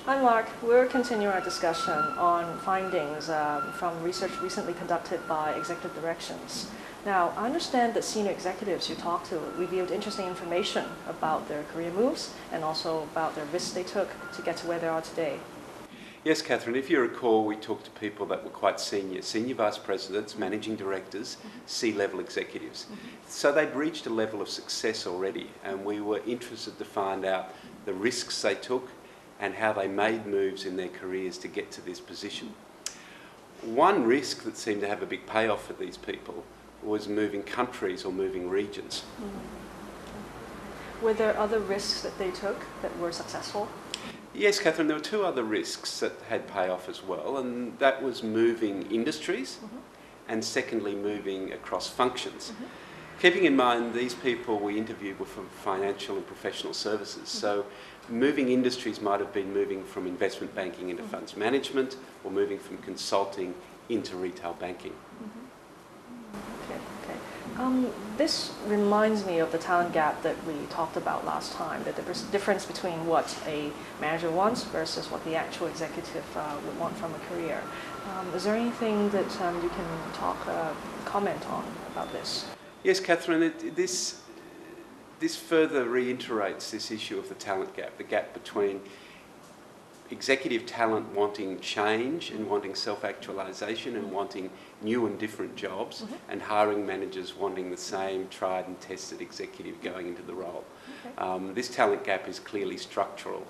Hi Mark, we're continuing our discussion on findings from research recently conducted by Executive Directions. Now, I understand that senior executives you talked to revealed interesting information about their career moves and also about the risks they took to get to where they are today. Yes, Catherine, if you recall, we talked to people that were quite senior vice presidents, managing directors, C-level executives. So they'd reached a level of success already, and we were interested to find out the risks they took and how they made moves in their careers to get to this position. One risk that seemed to have a big payoff for these people was moving countries or moving regions. Were there other risks that they took that were successful? Yes, Catherine, there were two other risks that had payoff as well, and that was moving industries and secondly moving across functions. Keeping in mind these people we interviewed were from financial and professional services, so moving industries might have been moving from investment banking into funds management or moving from consulting into retail banking. This reminds me of the talent gap that we talked about last time, that there's a difference between what a manager wants versus what the actual executive would want from a career. Is there anything that you can comment on about this? Yes, Catherine, this further reiterates this issue of the talent gap, the gap between executive talent wanting change and wanting self-actualisation and wanting new and different jobs, and hiring managers wanting the same tried and tested executive going into the role. This talent gap is clearly structural.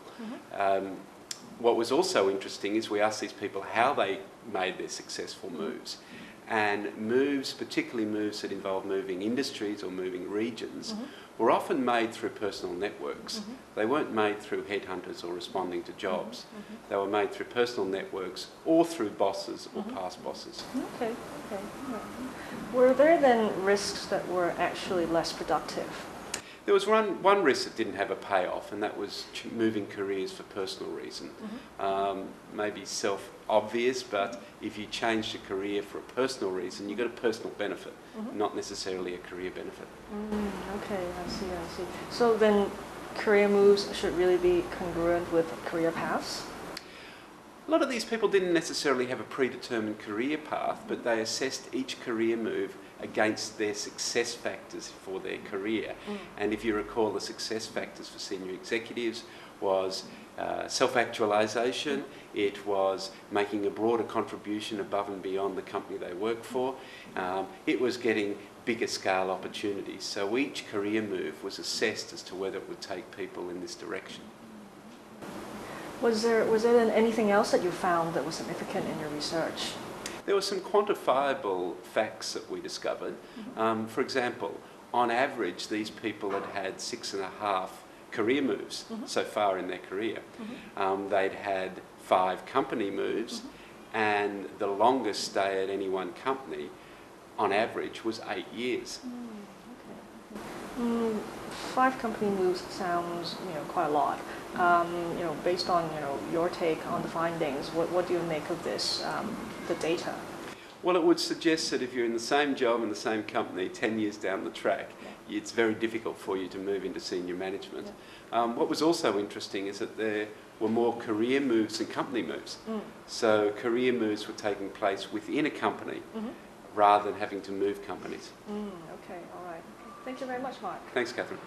What was also interesting is we asked these people how they made their successful moves. And moves, particularly moves that involve moving industries or moving regions, were often made through personal networks. They weren't made through headhunters or responding to jobs. They were made through personal networks or through bosses or past bosses. Okay. Were there then risks that were actually less productive? There was one risk that didn't have a payoff, and that was moving careers for personal reason. Maybe self-obvious, but if you changed a career for a personal reason, you got a personal benefit, not necessarily a career benefit. Okay, I see. So then career moves should really be congruent with career paths? A lot of these people didn't necessarily have a predetermined career path, but they assessed each career move against their success factors for their career. And if you recall, the success factors for senior executives was self-actualisation, it was making a broader contribution above and beyond the company they work for, it was getting bigger scale opportunities. So each career move was assessed as to whether it would take people in this direction. Was there then anything else that you found that was significant in your research? There were some quantifiable facts that we discovered. For example, on average, these people had had 6.5 career moves so far in their career. They'd had 5 company moves, and the longest stay at any one company, on average, was 8 years. 5 company moves sounds, quite a lot. Based on your take on the findings, what do you make of this, the data? Well, it would suggest that if you're in the same job in the same company 10 years down the track, it's very difficult for you to move into senior management. What was also interesting is that there were more career moves than company moves. So career moves were taking place within a company rather than having to move companies. Okay, all right. Thank you very much, Mark. Thanks, Catherine.